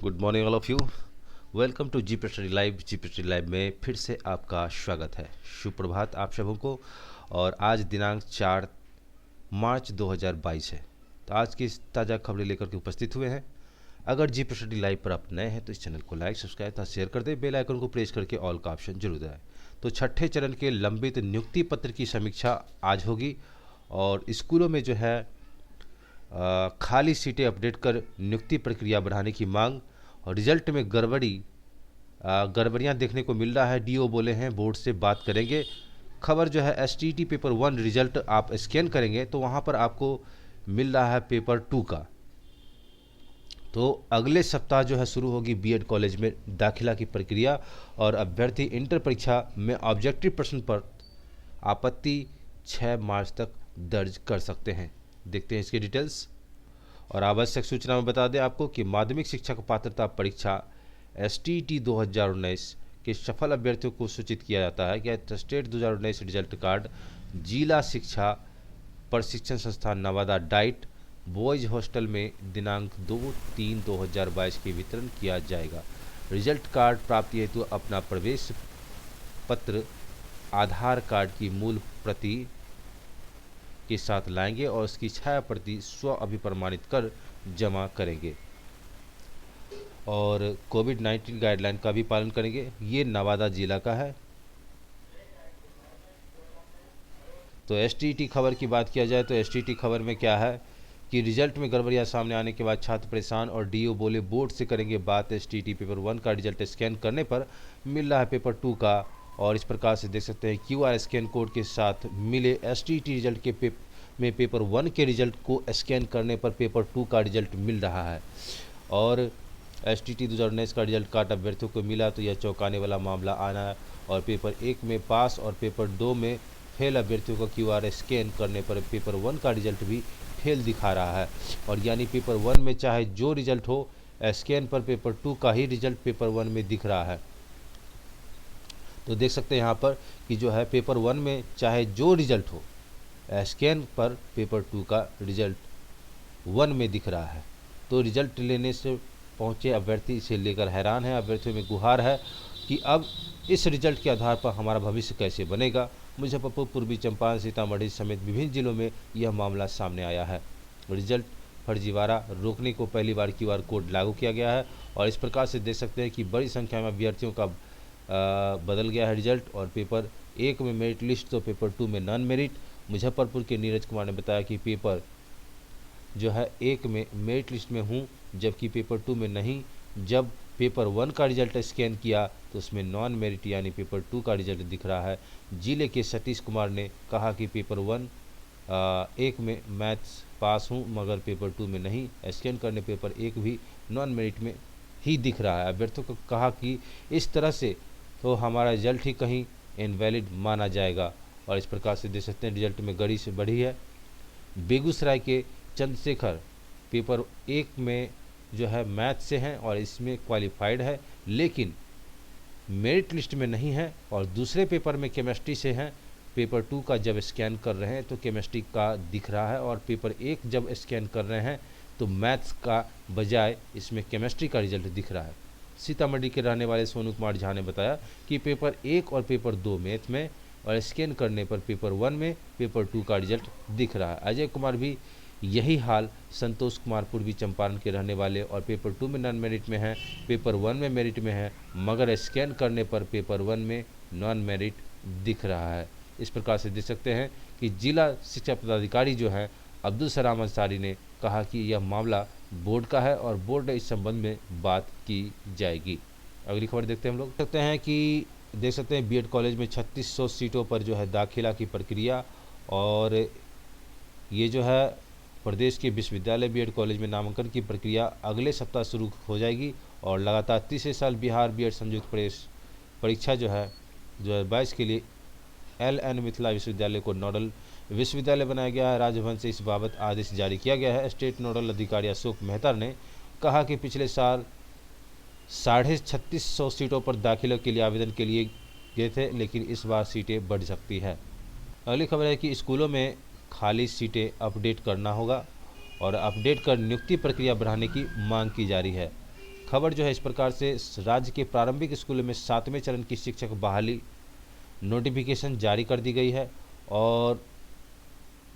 Good morning all of you. Welcome to GP study live. GP study live में फिर से आपका स्वागत है। सुप्रभात आप सबों को। और आज दिनांक 4 मार्च 2022 है। तो आज की ताज़ा खबरें लेकर के उपस्थित हुए हैं। अगर जीपी स्टडी लाइव पर आप नए हैं तो इस चैनल को लाइक सब्सक्राइब तथा शेयर कर दें। बेल आइकन को प्रेस करके ऑल का ऑप्शन जरूर दबाएं। तो छठे चरण के लंबित नियुक्ति पत्र की समीक्षा आज होगी और स्कूलों में जो है खाली सीटें अपडेट कर नियुक्ति प्रक्रिया बढ़ाने की मांग और रिजल्ट में गड़बड़ियाँ देखने को मिल रहा है। डीओ बोले हैं बोर्ड से बात करेंगे। खबर जो है एसटीटी पेपर 1 रिजल्ट आप स्कैन करेंगे तो वहाँ पर आपको मिल रहा है पेपर 2 का। तो अगले सप्ताह जो है शुरू होगी बीएड कॉलेज में दाखिला की प्रक्रिया और अभ्यर्थी इंटर परीक्षा में ऑब्जेक्टिव प्रश्न पर आपत्ति 6 मार्च तक दर्ज कर सकते हैं। देखते हैं इसकी डिटेल्स। और आवश्यक सूचना में बता दें आपको कि माध्यमिक शिक्षक पात्रता परीक्षा एसटीटी 2019 के सफल अभ्यर्थियों को सूचित किया जाता है कि टेस्टेड 2019 रिजल्ट कार्ड जिला शिक्षा प्रशिक्षण संस्थान नवादा डाइट बॉयज हॉस्टल में दिनांक 2/3/2022 के वितरण किया जाएगा। रिजल्ट कार्ड प्राप्ति हेतु अपना प्रवेश पत्र आधार कार्ड की मूल प्रति के साथ लाएंगे और उसकी छाया प्रति स्व अभिप्रमाणित कर जमा करेंगे और कोविड-19 गाइडलाइन का भी पालन करेंगे। ये नवादा जिला का है। तो एसटीटी खबर की बात किया जाए तो एसटीटी खबर में क्या है कि रिजल्ट में गड़बड़ियां सामने आने के बाद छात्र परेशान और डीओ बोले बोर्ड से करेंगे बात। एसटीटी पेपर 1 का रिजल्ट स्कैन करने पर मिल रहा है पेपर 2 का और इस प्रकार से देख सकते हैं क्यूआर स्कैन कोड के साथ मिले एसटीटी रिजल्ट के पेपर 1 के रिजल्ट को स्कैन करने पर पेपर 2 का रिजल्ट मिल रहा है। और एसटीटी 2019 का रिजल्ट कार्ड अभ्यर्थियों को मिला तो यह चौंकाने वाला मामला आना है। और पेपर 1 में पास और पेपर 2 में फेल अभ्यर्थियों को क्यूआर स्कैन करने पर पेपर 1 का रिजल्ट भी फेल दिखा रहा है। और यानी पेपर 1 में चाहे जो रिजल्ट हो स्कैन पर पेपर 2 का ही रिजल्ट पेपर 1 में दिख रहा है। तो देख सकते हैं यहाँ पर कि जो है पेपर 1 में चाहे जो रिजल्ट हो स्कैन पर पेपर 2 का रिजल्ट 1 में दिख रहा है। तो रिजल्ट लेने से पहुँचे अभ्यर्थी इसे लेकर हैरान है। अभ्यर्थियों में गुहार है कि अब इस रिजल्ट के आधार पर हमारा भविष्य कैसे बनेगा। मुजफ्फरपुर, पूर्वी चंपारण, सीतामढ़ी समेत विभिन्न जिलों में यह मामला सामने आया है। रिजल्ट फर्जीवाड़ा रोकने को पहली बार क्यूआर कोड लागू किया गया है और इस प्रकार से देख सकते हैं कि बड़ी संख्या में अभ्यर्थियों का बदल गया है रिजल्ट। और पेपर 1 में मेरिट लिस्ट तो पेपर 2 में नॉन मेरिट। मुजफ्फरपुर के नीरज कुमार ने बताया कि पेपर जो है 1 में मेरिट लिस्ट में हूँ जबकि पेपर 2 में नहीं। जब पेपर 1 का रिजल्ट स्कैन किया तो उसमें नॉन मेरिट यानी पेपर 2 का रिजल्ट दिख रहा है। जिले के सतीश कुमार ने कहा कि पेपर 1 में मैथ्स पास हूँ मगर पेपर 2 में नहीं। स्कैन करने पेपर 1 भी नॉन मेरिट में ही दिख रहा है। अभ्यर्थियों को कहा कि इस तरह से तो हमारा रिजल्ट ही कहीं इनवैलिड माना जाएगा। और इस प्रकार से देख सकते हैं रिजल्ट में गड़ी से बढ़ी है। बेगूसराय के चंद्रशेखर पेपर 1 में जो है मैथ से हैं और इसमें क्वालिफाइड है लेकिन मेरिट लिस्ट में नहीं है। और दूसरे पेपर में केमिस्ट्री से हैं। पेपर 2 का जब स्कैन कर रहे हैं तो केमिस्ट्री का दिख रहा है और पेपर 1 जब स्कैन कर रहे हैं तो मैथ्स का बजाय इसमें केमिस्ट्री का रिजल्ट दिख रहा है। सीतामढ़ी के रहने वाले सोनू कुमार झा ने बताया कि पेपर 1 और पेपर 2 मैथ में और स्कैन करने पर पेपर 1 में पेपर 2 का रिजल्ट दिख रहा है। अजय कुमार भी यही हाल। संतोष कुमार पूर्वी चंपारण के रहने वाले और पेपर 2 में नॉन मेरिट में हैं, पेपर 1 में मेरिट में है मगर स्कैन करने पर पेपर 1 में नॉन मेरिट दिख रहा है। इस प्रकार से देख सकते हैं कि जिला शिक्षा पदाधिकारी जो हैं अब्दुल सलाम अंसारी ने कहा कि यह मामला बोर्ड का है और बोर्ड इस संबंध में बात की जाएगी। अगली खबर देखते हैं हम लोग। देखते हैं कि देख सकते हैं बीएड कॉलेज में 3600 सीटों पर जो है दाखिला की प्रक्रिया और ये जो है प्रदेश के विश्वविद्यालय बीएड कॉलेज में नामांकन की प्रक्रिया अगले सप्ताह शुरू हो जाएगी और लगातार तीसरे साल बिहार बीएड संयुक्त परीक्षा जो है 2022 के लिए LN मिथिला विश्वविद्यालय को नोडल विश्वविद्यालय बनाया गया है। राजभवन से इस बाबत आदेश जारी किया गया है। स्टेट नोडल अधिकारी अशोक मेहता ने कहा कि पिछले साल 3650 सीटों पर दाखिला के लिए आवेदन के लिए गए थे लेकिन इस बार सीटें बढ़ सकती है। अगली खबर है कि स्कूलों में खाली सीटें अपडेट करना होगा और अपडेट कर नियुक्ति प्रक्रिया बढ़ाने की मांग की जा रही है। खबर जो है इस प्रकार से, राज्य के प्रारंभिक स्कूलों में 7वें चरण की शिक्षक बहाली नोटिफिकेशन जारी कर दी गई है और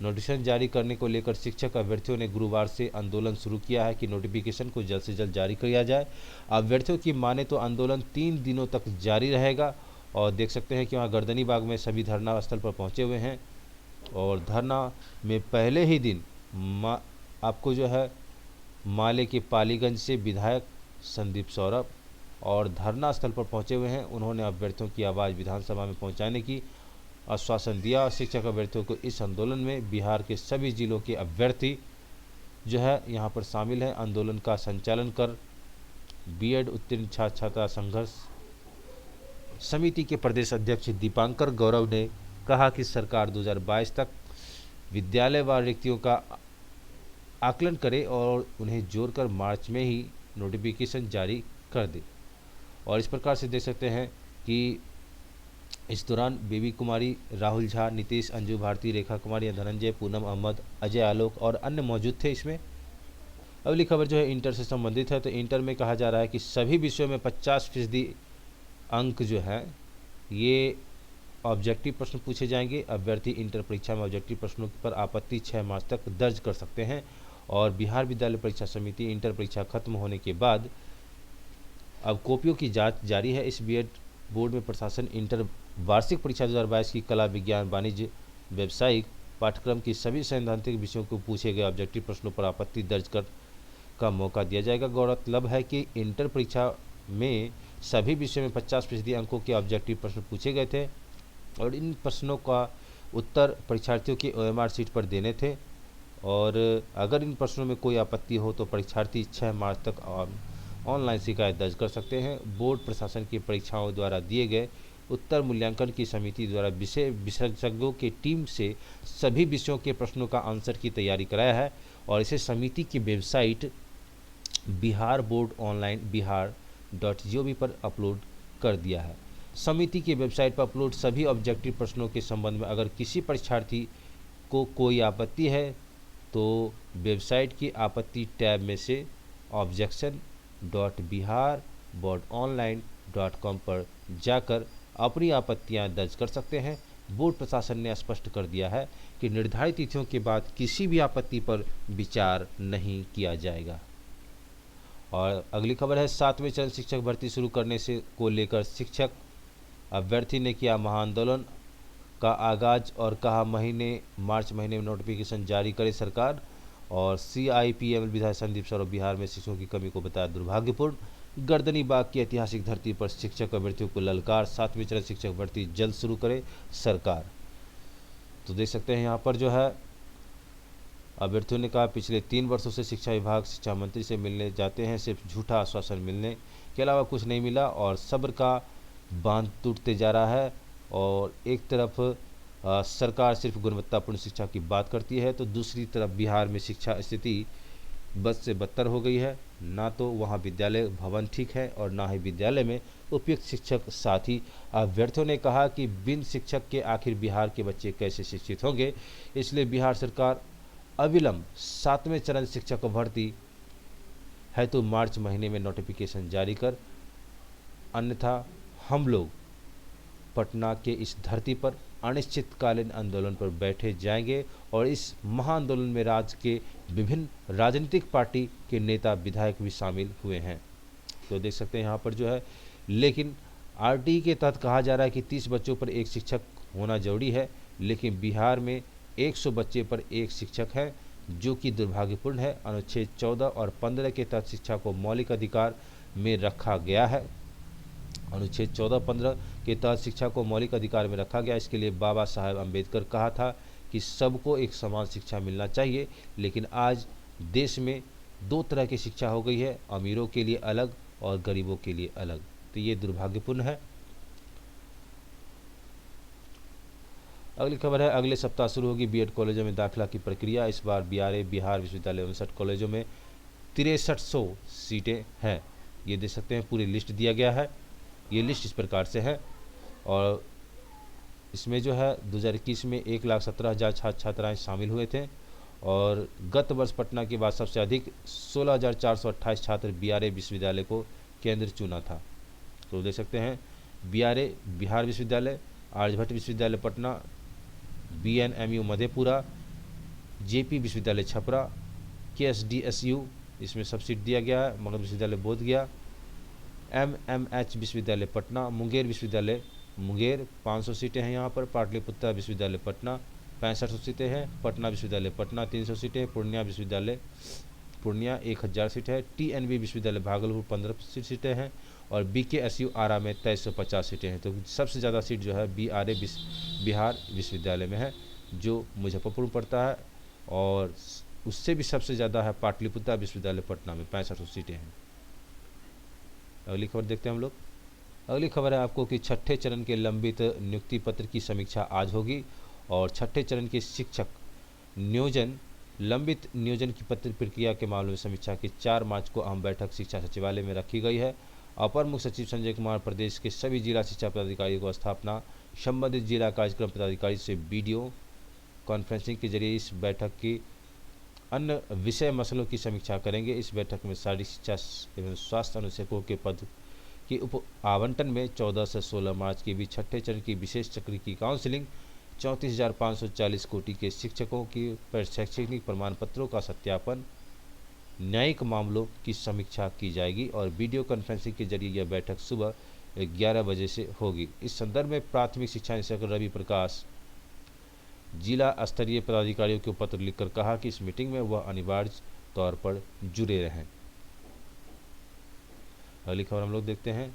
नोटिफिकेशन जारी करने को लेकर शिक्षक अभ्यर्थियों ने गुरुवार से आंदोलन शुरू किया है कि नोटिफिकेशन को जल्द से जल्द जारी किया जाए। अभ्यर्थियों की माने तो आंदोलन 3 दिनों तक जारी रहेगा और देख सकते हैं कि वहाँ गर्दनी बाग में सभी धरना स्थल पर पहुँचे हुए हैं और धरना में पहले ही दिन आपको जो है माले के पालीगंज से विधायक संदीप सौरभ और धरना स्थल पर पहुंचे हुए हैं। उन्होंने अभ्यर्थियों की आवाज़ विधानसभा में पहुंचाने की आश्वासन दिया। शिक्षक अभ्यर्थियों को इस आंदोलन में बिहार के सभी जिलों के अभ्यर्थी जो है यहाँ पर शामिल हैं। आंदोलन का संचालन कर बीएड उत्तीर्ण छात्र छात्रा संघर्ष समिति के प्रदेश अध्यक्ष दीपांकर गौरव ने कहा कि सरकार 2022 तक विद्यालय व रिक्तियों का आकलन करे और उन्हें जोड़कर मार्च में ही नोटिफिकेशन जारी कर दे। और इस प्रकार से देख सकते हैं कि इस दौरान बेबी कुमारी, राहुल झा, नीतीश, अंजू भारती, रेखा कुमारी, धनंजय, पूनम अहमद, अजय आलोक और अन्य मौजूद थे इसमें। अगली खबर जो है इंटर से संबंधित है। तो इंटर में कहा जा रहा है कि सभी विषयों में 50% अंक जो है ये ऑब्जेक्टिव प्रश्न पूछे जाएंगे। अभ्यर्थी इंटर परीक्षा में ऑब्जेक्टिव प्रश्नों पर आपत्ति 6 मार्च तक दर्ज कर सकते हैं। और बिहार विद्यालय परीक्षा समिति इंटर परीक्षा खत्म होने के बाद अब कॉपियों की जांच जारी है। इस बीएड बोर्ड में प्रशासन इंटर वार्षिक परीक्षा 2022 की कला, विज्ञान, वाणिज्य, व्यावसायिक पाठ्यक्रम की सभी सैद्धांतिक विषयों को पूछे गए ऑब्जेक्टिव प्रश्नों पर आपत्ति दर्ज कर का मौका दिया जाएगा। गौरतलब है कि इंटर परीक्षा में सभी विषयों में 50% अंकों के ऑब्जेक्टिव प्रश्न पूछे गए थे और इन प्रश्नों का उत्तर परीक्षार्थियों की OMR सीट पर देने थे और अगर इन प्रश्नों में कोई आपत्ति हो तो परीक्षार्थी 6 मार्च तक ऑनलाइन शिकायत दर्ज कर सकते हैं। बोर्ड प्रशासन की परीक्षाओं द्वारा दिए गए उत्तर मूल्यांकन की समिति द्वारा विषय विशेषज्ञों की टीम से सभी विषयों के प्रश्नों का आंसर की तैयारी कराया है और इसे समिति की वेबसाइट बिहार बोर्ड ऑनलाइन बिहार.gov पर अपलोड कर दिया है। समिति की वेबसाइट पर अपलोड सभी ऑब्जेक्टिव प्रश्नों के संबंध में अगर किसी परीक्षार्थी को कोई आपत्ति है तो वेबसाइट की आपत्ति टैब में से objection.bihar.online.com पर जाकर अपनी आपत्तियां दर्ज कर सकते हैं। बोर्ड प्रशासन ने स्पष्ट कर दिया है कि निर्धारित तिथियों के बाद किसी भी आपत्ति पर विचार नहीं किया जाएगा। और अगली खबर है 7वें चरण शिक्षक भर्ती शुरू करने से को लेकर शिक्षक अभ्यर्थी ने किया महाआंदोलन का आगाज और कहा मार्च महीने में नोटिफिकेशन जारी करे सरकार। और CIPM विधायक संदीप सौरभ बिहार में शिक्षकों की कमी को बताया दुर्भाग्यपूर्ण। गर्दनी बाग की ऐतिहासिक धरती पर शिक्षक अभ्यर्थियों को ललकार, 7वें चरण शिक्षक भर्ती जल्द शुरू करे सरकार। तो देख सकते हैं यहाँ पर जो है अभ्यर्थियों ने कहा पिछले 3 वर्षों से शिक्षा विभाग शिक्षा मंत्री से मिलने जाते हैं, सिर्फ झूठा आश्वासन मिलने के अलावा कुछ नहीं मिला और सब्र का बांध टूटते जा रहा है। और एक तरफ सरकार सिर्फ गुणवत्तापूर्ण शिक्षा की बात करती है तो दूसरी तरफ बिहार में शिक्षा स्थिति बद से बदतर हो गई है। ना तो वहाँ विद्यालय भवन ठीक है और ना ही विद्यालय में उपयुक्त शिक्षक। साथ ही अभ्यर्थियों ने कहा कि बिन शिक्षक के आखिर बिहार के बच्चे कैसे शिक्षित होंगे, इसलिए बिहार सरकार अविलंब 7वें चरण शिक्षक भर्ती है तो मार्च महीने में नोटिफिकेशन जारी कर, अन्यथा हम लोग पटना के इस धरती पर अनिश्चितकालीन आंदोलन पर बैठे जाएंगे। और इस महाआंदोलन में राज्य के विभिन्न राजनीतिक पार्टी के नेता विधायक भी शामिल हुए हैं। तो देख सकते हैं यहाँ पर जो है, लेकिन RTE के तहत कहा जा रहा है कि 30 बच्चों पर एक शिक्षक होना जरूरी है, लेकिन बिहार में 100 बच्चे पर एक शिक्षक है जो कि दुर्भाग्यपूर्ण है। अनुच्छेद 14 और 15 के तहत शिक्षा को मौलिक अधिकार में रखा गया है। अनुच्छेद 14-15 के तहत शिक्षा को मौलिक अधिकार में रखा गया। इसके लिए बाबा साहेब अम्बेडकर कहा था कि सबको एक समान शिक्षा मिलना चाहिए, लेकिन आज देश में 2 तरह की शिक्षा हो गई है, अमीरों के लिए अलग और गरीबों के लिए अलग। तो ये दुर्भाग्यपूर्ण है। अगली खबर है, अगले सप्ताह शुरू होगी बीएड कॉलेजों में दाखिला की प्रक्रिया। इस बार बिहार विश्वविद्यालय 59 कॉलेजों में 6300 सीटें हैं। ये देख सकते हैं, पूरी लिस्ट दिया गया है। ये लिस्ट इस प्रकार से है और इसमें जो है 2021 में 1,17,000 छात्र छात्राएँ शामिल हुए थे और गत वर्ष पटना के बाद सबसे अधिक 16,428 छात्र बीआरए विश्वविद्यालय को केंद्र चुना था। तो देख सकते हैं बीआरए बिहार विश्वविद्यालय, आर्यभट्ट विश्वविद्यालय पटना, बीएनएमयू मधेपुरा, जेपी विश्वविद्यालय छपरा, केएसडीएसयू इसमें सब सीट दिया गया है, मगध विश्वविद्यालय बोधगया, एमएमएच विश्वविद्यालय पटना, मुंगेर विश्वविद्यालय मुंगेर 500 सीटें हैं यहाँ पर, पाटलिपुत्र विश्वविद्यालय पटना 6500 सीटें हैं, पटना विश्वविद्यालय पटना 300 सीटें, पूर्णिया विश्वविद्यालय पूर्णिया 1000 सीट है, टीएनबी विश्वविद्यालय भागलपुर 15 सीटें हैं और बीकेएसयू आरा में 2350 सीटें हैं। तो सबसे ज़्यादा सीट जो है बीआरए बिहार विश्वविद्यालय में है जो मुजफ्फरपुर में पड़ता है, और उससे भी सबसे ज़्यादा है पाटलिपुत्र विश्वविद्यालय पटना में 6500 सीटें हैं। अगली खबर देखते हैं हम लोग। अगली खबर है आपको कि छठे चरण के लंबित नियुक्ति पत्र की समीक्षा आज होगी और छठे चरण के शिक्षक नियोजन लंबित नियोजन की पत्र प्रक्रिया के मामले में समीक्षा की 4 मार्च को अहम बैठक शिक्षा सचिवालय में रखी गई है। अपर मुख्य सचिव संजय कुमार प्रदेश के सभी जिला शिक्षा पदाधिकारियों को स्थापना संबंधित जिला कार्यक्रम पदाधिकारी से वीडियो कॉन्फ्रेंसिंग के जरिए इस बैठक की अन्य विषय मसलों की समीक्षा करेंगे। इस बैठक में शारीरिक शिक्षा एवं स्वास्थ्य अनुषेकों के पद की उप आवंटन में 14 से 16 मार्च के बीच छठे चरण की विशेष चक्र की काउंसिलिंग, 34,540 कोटि के शिक्षकों की शैक्षणिक प्रमाण पत्रों का सत्यापन, न्यायिक मामलों की समीक्षा की जाएगी और वीडियो कॉन्फ्रेंसिंग के जरिए यह बैठक सुबह 11 बजे से होगी। इस संदर्भ में प्राथमिक शिक्षा निदेशक रवि प्रकाश जिला स्तरीय पदाधिकारियों को पत्र लिखकर कहा कि इस मीटिंग में वह अनिवार्य तौर पर जुड़े रहें। अगली खबर हम लोग देखते हैं।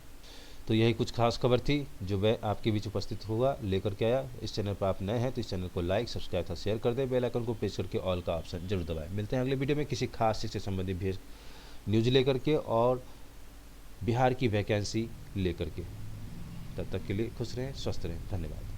तो यही कुछ खास खबर थी जो मैं आपके बीच उपस्थित हुआ लेकर के आया। इस चैनल पर आप नए हैं तो इस चैनल को लाइक सब्सक्राइब तथा शेयर कर दें, बेल आइकन को प्रेस करके ऑल का ऑप्शन जरूर दबाएं। मिलते हैं अगले वीडियो में किसी खास शिक्षा संबंधी भी न्यूज लेकर के और बिहार की वैकेंसी लेकर के। तब तक के लिए खुश रहें, स्वस्थ रहें, धन्यवाद।